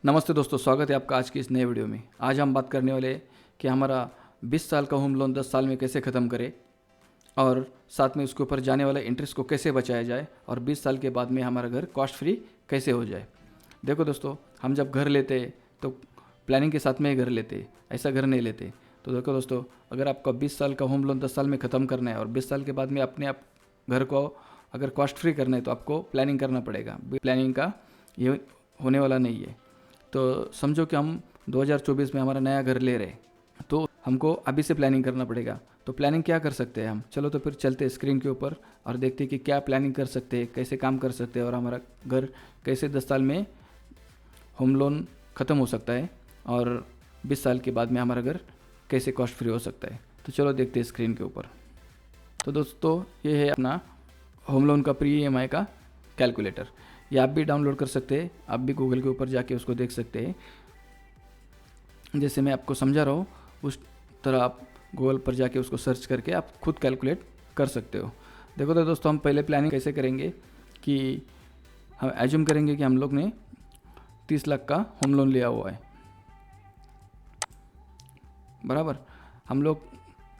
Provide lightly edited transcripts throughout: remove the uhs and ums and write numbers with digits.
नमस्ते दोस्तों, स्वागत है आपका आज की इस नए वीडियो में। आज हम बात करने वाले कि हमारा 20 साल का होम लोन 10 साल में कैसे ख़त्म करें और साथ में उसके ऊपर जाने वाला इंटरेस्ट को कैसे बचाया जाए और 20 साल के बाद में हमारा घर कॉस्ट फ्री कैसे हो जाए। देखो दोस्तों, हम जब घर लेते तो प्लानिंग के साथ में ही घर लेते, ऐसा घर नहीं लेते। तो देखो दोस्तों, अगर आपका 20 साल का होम लोन 10 साल में ख़त्म करना है और 20 साल के बाद में अपने आप घर को अगर कॉस्ट फ्री करना है तो आपको प्लानिंग करना पड़ेगा। प्लानिंग का ये होने वाला नहीं है। तो समझो कि हम 2024 में हमारा नया घर ले रहे हैं, तो हमको अभी से प्लानिंग करना पड़ेगा। तो प्लानिंग क्या कर सकते हैं हम? चलो तो फिर चलते हैं स्क्रीन के ऊपर और देखते हैं कि क्या प्लानिंग कर सकते हैं, कैसे काम कर सकते हैं और हमारा घर कैसे 10 साल में होम लोन ख़त्म हो सकता है और 20 साल के बाद में हमारा घर कैसे कॉस्ट फ्री हो सकता है। तो चलो देखते हैं स्क्रीन के ऊपर। तो दोस्तों, ये है अपना होम लोन का प्री ईएमआई का कैलकुलेटर। ये आप भी डाउनलोड कर सकते हैं, आप भी गूगल के ऊपर जाके उसको देख सकते हैं। जैसे मैं आपको समझा रहा हूँ उस तरह आप गूगल पर जाके उसको सर्च करके आप खुद कैलकुलेट कर सकते हो। देखो तो दोस्तों, हम पहले प्लानिंग कैसे करेंगे कि हम एज्यूम करेंगे कि हम लोग ने 30 लाख का होम लोन लिया हुआ है, बराबर। हम लोग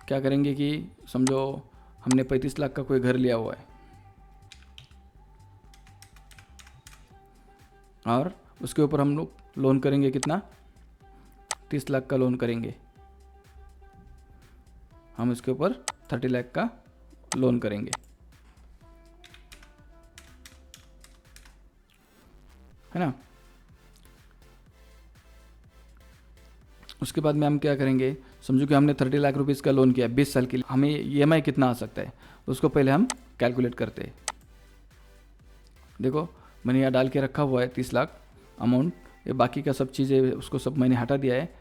क्या करेंगे कि समझो हमने 35 लाख का कोई घर लिया हुआ है और उसके ऊपर हम लोग लोन करेंगे कितना, 30 लाख का लोन करेंगे। हम इसके ऊपर 30 लाख का लोन करेंगे, है ना। उसके बाद में हम क्या करेंगे, समझो कि हमने 30 लाख रुपीज़ का लोन किया 20 साल के लिए। हमें ईएमआई कितना आ सकता है उसको पहले हम कैलकुलेट करते हैं। देखो, मैंने यहाँ डाल के रखा हुआ है 30 लाख अमाउंट। ये बाकी का सब चीज़ें उसको सब मैंने हटा दिया है।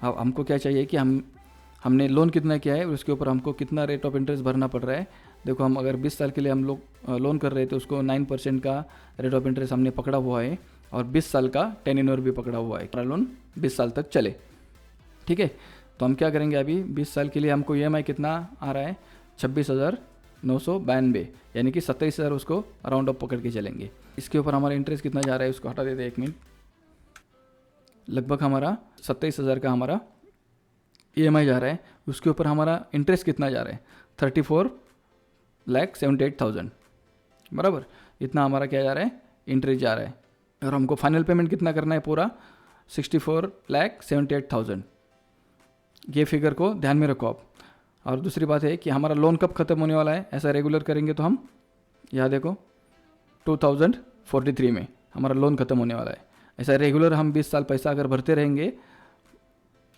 अब हमको क्या चाहिए कि हमने लोन कितना किया है, उसके ऊपर हमको कितना रेट ऑफ इंटरेस्ट भरना पड़ रहा है। देखो, हम अगर 20 साल के लिए हम लोग लोन कर रहे थे, उसको 9% का रेट ऑफ इंटरेस्ट हमने पकड़ा हुआ है और 20 साल का टेन्योर भी पकड़ा हुआ है, हमारा लोन 20 साल तक चले। ठीक है, तो हम क्या करेंगे, अभी 20 साल के लिए हमको ईएमआई कितना आ रहा है, 26,992, यानी कि 27,000 उसको राउंड अप पकड़ के चलेंगे। इसके ऊपर हमारा इंटरेस्ट कितना जा रहा है उसको हटा देते हैं, 1 मिनट। लगभग हमारा 27,000 का हमारा ईएमआई जा रहा है। उसके ऊपर हमारा इंटरेस्ट कितना जा रहा है, 34,78,000, बराबर। इतना हमारा क्या जा रहा है, इंटरेस्ट जा रहा है। और हमको फाइनल पेमेंट कितना करना है, पूरा 64,78,000। ये फिगर को ध्यान में रखो आप। और दूसरी बात है कि हमारा लोन कब ख़त्म होने वाला है, ऐसा रेगुलर करेंगे तो हम यहाँ देखो 2043 में हमारा लोन ख़त्म होने वाला है। ऐसा रेगुलर हम 20 साल पैसा अगर भरते रहेंगे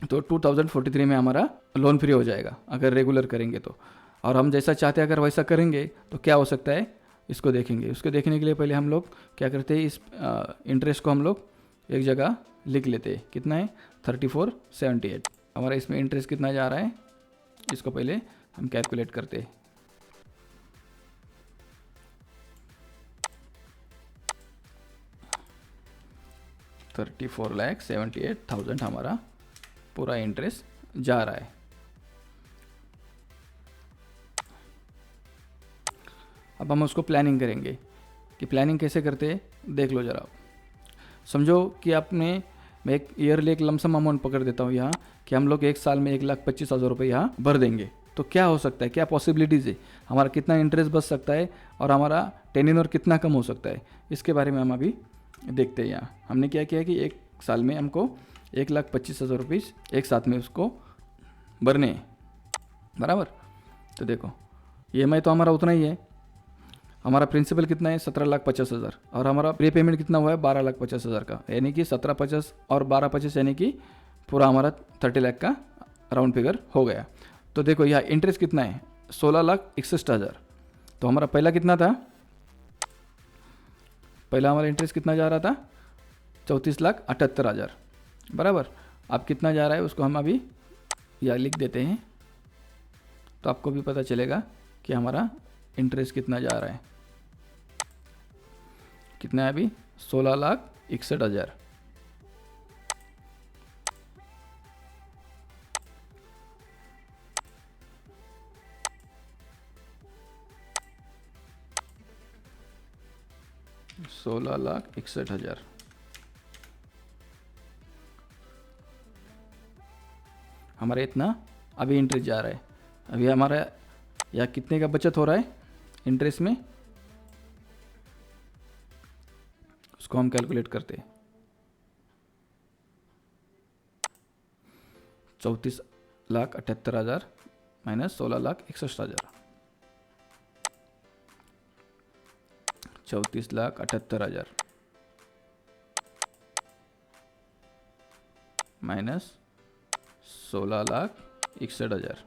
तो 2043 में हमारा लोन फ्री हो जाएगा, अगर रेगुलर करेंगे तो। और हम जैसा चाहते हैं अगर वैसा करेंगे तो क्या हो सकता है, इसको देखेंगे। उसको देखने के लिए पहले हम लोग क्या करते हैं, इस इंटरेस्ट को हम लोग एक जगह लिख लेते हैं। कितना है, 3478। हमारा इसमें इंटरेस्ट कितना जा रहा है, इसको पहले हम कैलकुलेट करते हैं। $34,78,000 हमारा पूरा इंटरेस्ट जा रहा है। अब हम उसको प्लानिंग करेंगे कि प्लानिंग कैसे करते हैं, देख लो ज़रा। समझो कि आपने, मैं एक ईयरली एक लमसम अमाउंट पकड़ देता हूँ यहाँ कि हम लोग एक साल में 1,25,000 रुपये यहाँ भर देंगे। तो क्या हो सकता है, क्या पॉसिबिलिटीज़ है, हमारा कितना इंटरेस्ट बच सकता है और हमारा टेन्योर कितना कम हो सकता है, इसके बारे में हम अभी देखते हैं। यहाँ हमने क्या किया कि एक साल में हमको 1,25,000 रुपये एक साथ में उसको भरने हैं, बराबर। तो देखो, ईएमआई तो हमारा उतना ही है। हमारा प्रिंसिपल कितना है, 17,50,000, और हमारा प्री पेमेंट कितना हुआ है, 12,50,000 का, यानी कि 17,50 और 12,50 यानी कि पूरा हमारा 30 लाख का राउंड फिगर हो गया। तो देखो यहाँ इंटरेस्ट कितना है, 16,61,000। तो हमारा पहला कितना था, पहला हमारा इंटरेस्ट कितना जा रहा था, 34,78,000, बराबर। अब कितना जा रहा है उसको हम अभी यहाँ लिख देते हैं, तो आपको भी पता चलेगा कि हमारा इंटरेस्ट कितना जा रहा है। कितना है अभी, 16,61,000। $16,61,000। हमारा इतना अभी इंटरेस्ट जा रहा है। अभी हमारा यहाँ कितने का बचत हो रहा है इंटरेस्ट में, उसको हम कैलकुलेट करते हैं। 34,78,000 माइनस 16,61,000, 34,78,000 माइनस 16,61,000,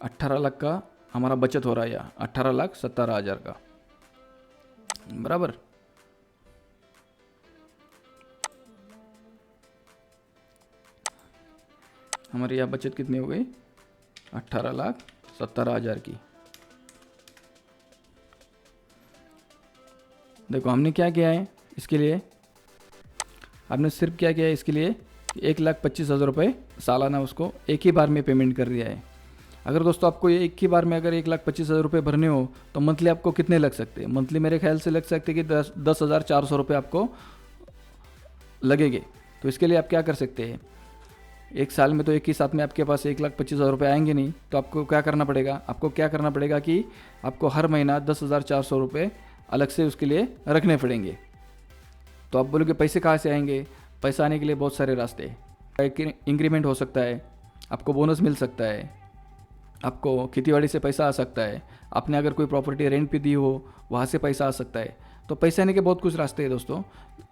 18 लाख का हमारा बचत हो रहा है यहाँ, 18,17,000 का, बराबर। हमारी यहाँ बचत कितनी हो गई, 18,17,000 की। देखो हमने क्या किया है इसके लिए, आपने सिर्फ क्या किया है इसके लिए, 1,25,000 रुपये सालाना उसको एक ही बार में पेमेंट कर दिया है। अगर दोस्तों आपको ये एक ही बार में अगर 1,25,000 रुपये भरने हो तो मंथली आपको कितने लग सकते हैं, मंथली मेरे ख्याल से लग सकते हैं कि 10,400 रुपये आपको लगेंगे। तो इसके लिए आप क्या कर सकते हैं, एक साल में तो एक ही साथ में आपके पास 1,25,000 रुपये आएंगे नहीं, तो आपको क्या करना पड़ेगा, आपको क्या करना पड़ेगा कि आपको हर महीना 10,400 रुपये अलग से उसके लिए रखने पड़ेंगे। तो आप बोलोगे पैसे कहाँ से आएंगे, पैसा आने के लिए बहुत सारे रास्ते हैं। इंक्रीमेंट हो सकता है, आपको बोनस मिल सकता है, आपको खेतीबाड़ी से पैसा आ सकता है, आपने अगर कोई प्रॉपर्टी रेंट पे दी हो वहाँ से पैसा आ सकता है। तो पैसे आने के बहुत कुछ रास्ते हैं दोस्तों,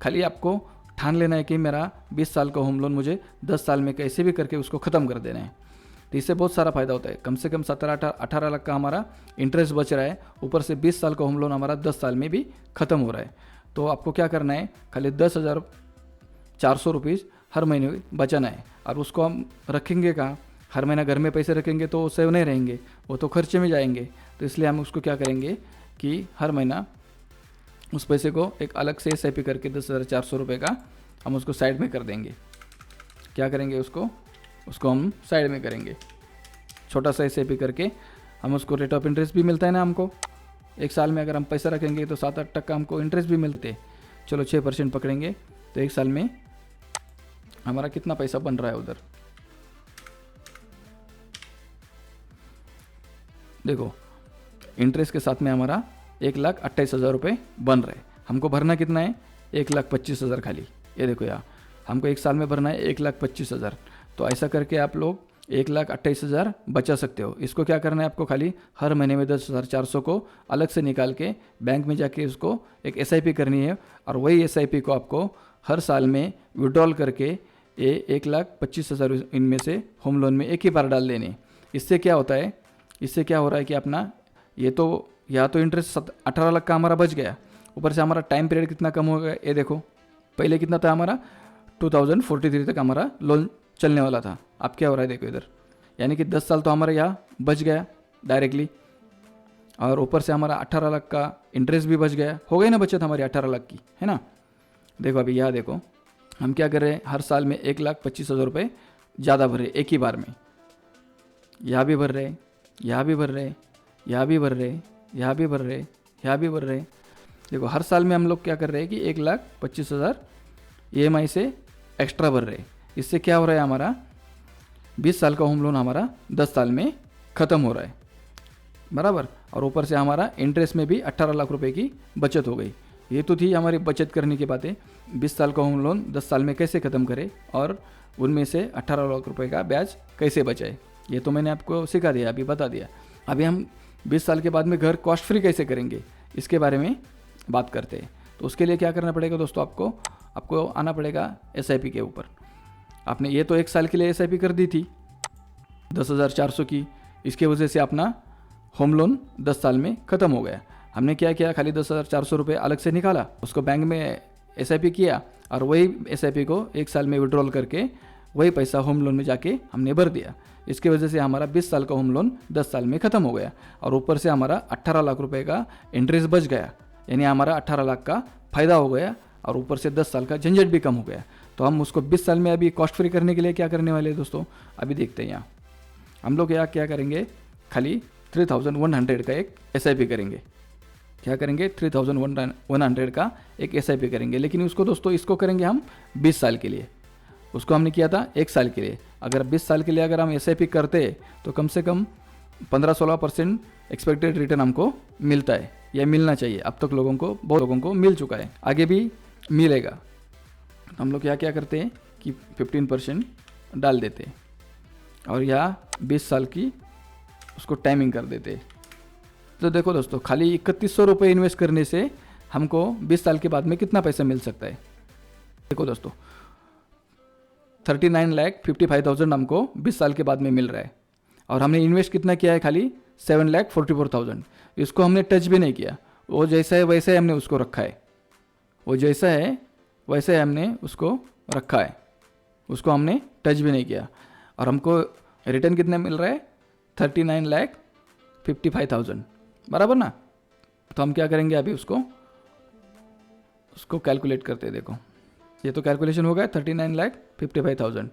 खाली आपको ठान लेना है कि मेरा 20 साल का होम लोन मुझे 10 साल में कैसे भी करके उसको ख़त्म कर देना है। तो इससे बहुत सारा फ़ायदा होता है, कम से कम 17-18 लाख का हमारा इंटरेस्ट बच रहा है, ऊपर से 20 साल का होम लोन हमारा 10 साल में भी ख़त्म हो रहा है। तो आपको क्या करना है, खाली 10,400 रुपीज़ हर महीने बचाना है, और उसको हम रखेंगे कहाँ, हर महीना घर में पैसे रखेंगे तो सेव नहीं रहेंगे, वो तो खर्चे में जाएंगे। तो इसलिए हम उसको क्या करेंगे कि हर महीना उस पैसे को एक अलग से SIP करके 10,400 रुपये का हम उसको साइड में कर देंगे। क्या करेंगे, उसको हम साइड में करेंगे, छोटा सा SIP करके हम उसको रेट ऑफ इंटरेस्ट भी मिलता है ना हमको। एक साल में अगर हम पैसा रखेंगे तो 7-8% हमको इंटरेस्ट भी मिलते, चलो 6% पकड़ेंगे तो एक साल में हमारा कितना पैसा बन रहा है उधर। देखो इंटरेस्ट के साथ में हमारा 1,28,000 रुपये बन रहे, हमको भरना कितना है, 1,25,000 खाली। ये देखो यार, हमको एक साल में भरना है 1,25,000। तो ऐसा करके आप लोग 1,28,000 बचा सकते हो। इसको क्या करना है आपको, खाली हर महीने में 10,400 को अलग से निकाल के बैंक में जाके उसको एक SIP करनी है, और वही SIP को आपको हर साल में विड्रॉल करके ये 1,25,000 इनमें से होम लोन में एक ही बार डाल देने। इससे क्या होता है, इससे क्या हो रहा है कि अपना ये तो या तो इंटरेस्ट 18 लाख का हमारा बच गया, ऊपर से हमारा टाइम पीरियड कितना कम हो गया। ये देखो पहले कितना था हमारा, 2043 तक हमारा लोन चलने वाला था, अब क्या हो रहा है देखो इधर, यानी कि 10 साल तो हमारा यहाँ बच गया डायरेक्टली, और ऊपर से हमारा 18 लाख का इंटरेस्ट भी बच गया, हो गई ना बचत हमारी 18 लाख की, है ना। देखो अभी यहाँ देखो हम क्या कर रहे हैं, हर साल में 1,25,000 रुपये ज़्यादा भर रहे एक ही बार में, यहाँ भी भर रहे, यहाँ भी भर रहे, यहाँ भी भर रहे, यहाँ भी भर रहे, यहाँ भी भर रहे। देखो हर साल में हम लोग क्या कर रहे हैं कि 1,25,000 EMI से एक्स्ट्रा भर रहे। इससे क्या हो रहा है, हमारा 20 साल का होम लोन हमारा 10 साल में ख़त्म हो रहा है, बराबर। और ऊपर से हमारा इंटरेस्ट में भी 18 लाख रुपए की बचत हो गई। ये तो थी हमारी बचत करने की बातें, 20 साल का होम लोन 10 साल में कैसे ख़त्म करें और उनमें से 18 लाख रुपए का ब्याज कैसे बचाए, ये तो मैंने आपको सिखा दिया, अभी बता दिया। अभी हम 20 साल के बाद में घर कॉस्ट फ्री कैसे करेंगे इसके बारे में बात करते हैं। तो उसके लिए क्या करना पड़ेगा दोस्तों, आपको आना पड़ेगा SIP के ऊपर। आपने ये तो एक साल के लिए SIP कर दी थी 10,400 की, इसके वजह से अपना होम लोन 10 साल में ख़त्म हो गया। हमने क्या किया, खाली 10,400 रुपये अलग से निकाला, उसको बैंक में SIP किया, और वही SIP को एक साल में विड्रॉल करके वही पैसा होम लोन में जाके हमने भर दिया। इसके वजह से हमारा 20 साल का होम लोन 10 साल में ख़त्म हो गया, और ऊपर से हमारा 18 लाख रुपए का इंटरेस्ट बच गया, यानी हमारा 18 लाख का फ़ायदा हो गया, और ऊपर से 10 साल का झंझट भी कम हो गया। तो हम उसको 20 साल में अभी कॉस्ट फ्री करने के लिए क्या करने वाले हैं दोस्तों, अभी देखते हैं। यहाँ हम लोग यहाँ क्या करेंगे, खाली 3,100 का एक SIP करेंगे, क्या करेंगे 3100 का एक SIP करेंगे। लेकिन उसको दोस्तों इसको करेंगे हम 20 साल के लिए, उसको हमने किया था 1 साल के लिए। अगर 20 साल के लिए अगर हम SIP करते तो कम से कम 15-16% एक्सपेक्टेड रिटर्न हमको मिलता है, या मिलना चाहिए। अब तक लोगों को, बहुत लोगों को मिल चुका है, आगे भी मिलेगा। हम लोग क्या क्या करते हैं कि 15% डाल देते हैं और यहाँ 20 साल की उसको टाइमिंग कर देते हैं। तो देखो दोस्तों, खाली 3100 रुपये इन्वेस्ट करने से हमको 20 साल के बाद में कितना पैसा मिल सकता है। देखो दोस्तों, 39,55,000 हमको 20 साल के बाद में मिल रहा है, और हमने इन्वेस्ट कितना किया है, खाली 7,44,000। इसको हमने टच भी नहीं किया, वो जैसा है वैसा ही हमने उसको रखा है, वो जैसा है वैसे हमने उसको रखा है, उसको हमने टच भी नहीं किया। और हमको रिटर्न कितना मिल रहा है, 39,55,000, बराबर ना। तो हम क्या करेंगे, अभी उसको कैलकुलेट करते हैं। देखो ये तो कैलकुलेशन हो गया 39,55,000।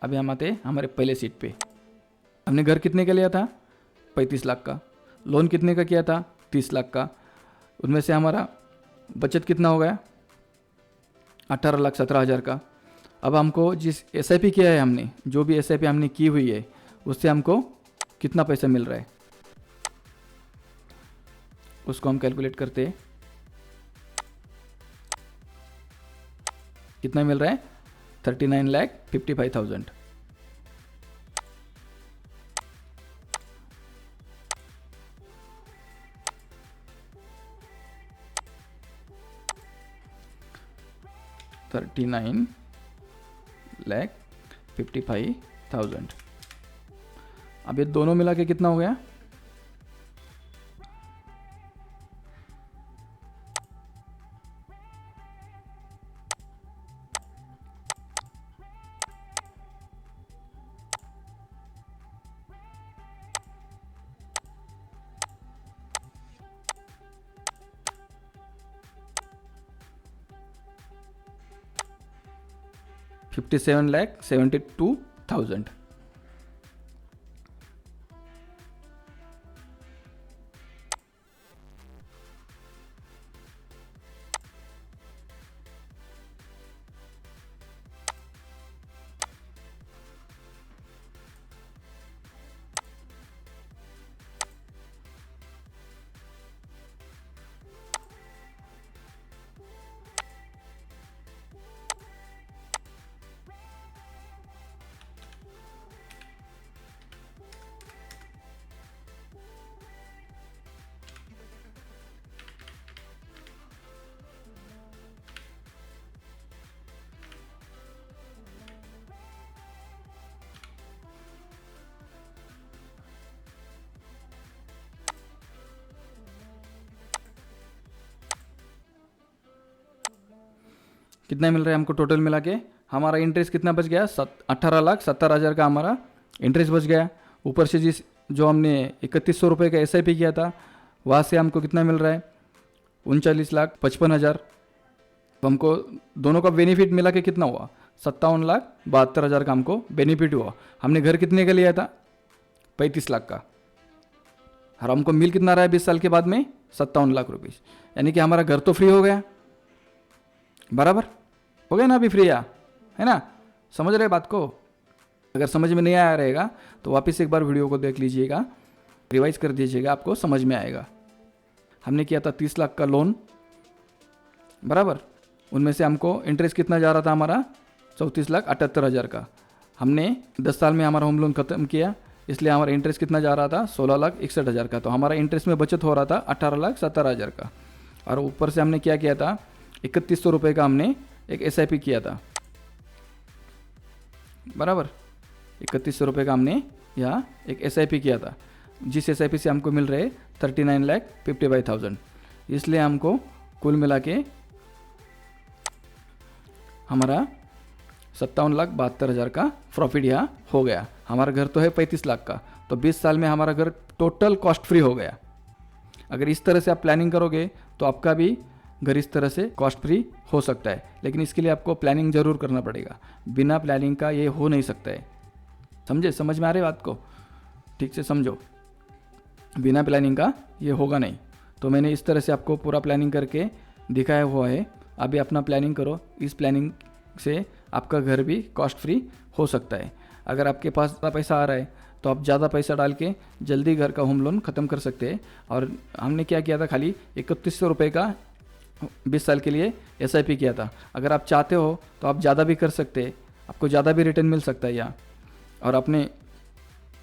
अभी हम आते हैं हमारे पहले सीट पे। हमने घर कितने का लिया था, 35 लाख का। लोन कितने का किया था, 30 लाख का। उनमें से हमारा बचत कितना हो गया, 18,17,000 का। अब हमको जिस SIP किया है हमने, जो भी SIP हमने की हुई है, उससे हमको कितना पैसा मिल रहा है, उसको हम कैलकुलेट करते हैं। कितना मिल रहा है, 39,55,000। $39,55,000। अब ये दोनों मिला के कितना हो गया, 57,72,000। कितना मिल रहा है हमको टोटल मिला के, हमारा इंटरेस्ट कितना बच गया, 18,70,000 का हमारा इंटरेस्ट बच गया। ऊपर से जो हमने 3100 रुपये का SIP किया था, वहाँ से हमको कितना मिल रहा है, 39,55,000। तो हमको दोनों का बेनिफिट मिला के कितना हुआ, 57,72,000 का हमको बेनिफिट हुआ। हमने घर कितने का लिया था, 35 लाख का, और हमको मिल कितना रहा है 20 साल के बाद में, 57 लाख रुपये। यानी कि हमारा घर तो फ्री हो गया, बराबर हो गया ना, अभी फ्री है ना। समझ रहे बात को। अगर समझ में नहीं आया रहेगा तो वापस एक बार वीडियो को देख लीजिएगा, रिवाइज कर दीजिएगा, आपको समझ में आएगा। हमने किया था 30 लाख का लोन, बराबर। उनमें से हमको इंटरेस्ट कितना जा रहा था हमारा, 34,78,000 का। हमने 10 साल में हमारा होम लोन ख़त्म किया, इसलिए हमारा इंटरेस्ट कितना जा रहा था, 16,61,000 का। तो हमारा इंटरेस्ट में बचत हो रहा था 18,70,000 का। और ऊपर से हमने क्या किया था, 3100 रुपये का हमने एक SIP किया था, बराबर। 3100 रुपये का हमने यहाँ एक SIP किया था, जिस SIP से हमको मिल रहे 39,55,000। इसलिए हमको कुल मिला के हमारा 57,72,000 का प्रॉफिट यहाँ हो गया। हमारा घर तो है 35 लाख का, तो 20 साल में हमारा घर टोटल कॉस्ट फ्री हो गया। अगर इस तरह से आप प्लानिंग करोगे तो आपका भी घर इस तरह से कॉस्ट फ्री हो सकता है। लेकिन इसके लिए आपको प्लानिंग ज़रूर करना पड़ेगा, बिना प्लानिंग का ये हो नहीं सकता है। समझे, समझ में आ रही बात को, ठीक से समझो। बिना प्लानिंग का ये होगा नहीं। तो मैंने इस तरह से आपको पूरा प्लानिंग करके दिखाया हुआ है। अभी अपना प्लानिंग करो, इस प्लानिंग से आपका घर भी कॉस्ट फ्री हो सकता है। अगर आपके पास ज़्यादा पैसा आ रहा है तो आप ज़्यादा पैसा डाल के जल्दी घर का होम लोन ख़त्म कर सकते हैं। और हमने क्या किया था, खाली 3100 रुपये का 20 साल के लिए SIP किया था। अगर आप चाहते हो तो आप ज़्यादा भी कर सकते हैं, आपको ज़्यादा भी रिटर्न मिल सकता है यहाँ। और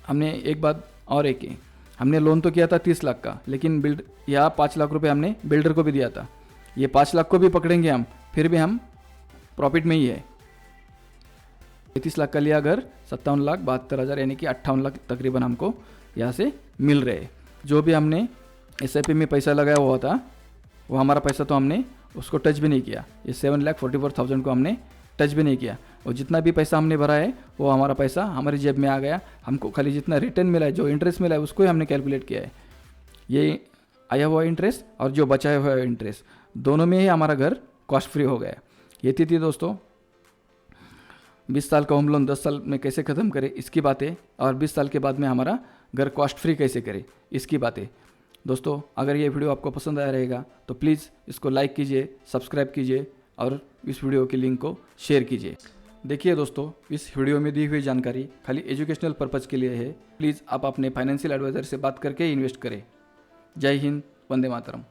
हमने एक बात और एक की, हमने लोन तो किया था 30 लाख का, लेकिन यहाँ 5 लाख रुपए हमने बिल्डर को भी दिया था। ये 5 लाख को भी पकड़ेंगे हम, फिर भी हम प्रॉफिट में ही है। 33 लाख का लिया घर, 57,72,000 यानी कि 58 लाख तकरीबन हमको यहाँ से मिल रहे हैं। जो भी हमने SIP में पैसा लगाया हुआ था वो हमारा पैसा तो हमने उसको टच भी नहीं किया। ये 7,44,000 को हमने टच भी नहीं किया। और जितना भी पैसा हमने भरा है वो हमारा पैसा हमारी जेब में आ गया। हमको खाली जितना रिटर्न मिला है, जो इंटरेस्ट मिला है, उसको ही हमने कैलकुलेट किया है। ये आया हुआ इंटरेस्ट और जो बचाया हुआ इंटरेस्ट, दोनों में ही हमारा घर कॉस्ट फ्री हो गया। ये थी दोस्तों 20 साल का होम लोन 10 साल में कैसे ख़त्म करें इसकी बातें, और 20 साल के बाद में हमारा घर कॉस्ट फ्री कैसे करें इसकी बातें। दोस्तों अगर ये वीडियो आपको पसंद आया रहेगा तो प्लीज़ इसको लाइक कीजिए, सब्सक्राइब कीजिए और इस वीडियो के लिंक को शेयर कीजिए। देखिए दोस्तों, इस वीडियो में दी हुई जानकारी खाली एजुकेशनल पर्पज़ के लिए है। प्लीज़ आप अपने फाइनेंशियल एडवाइज़र से बात करके इन्वेस्ट करें। जय हिंद, वंदे मातरम।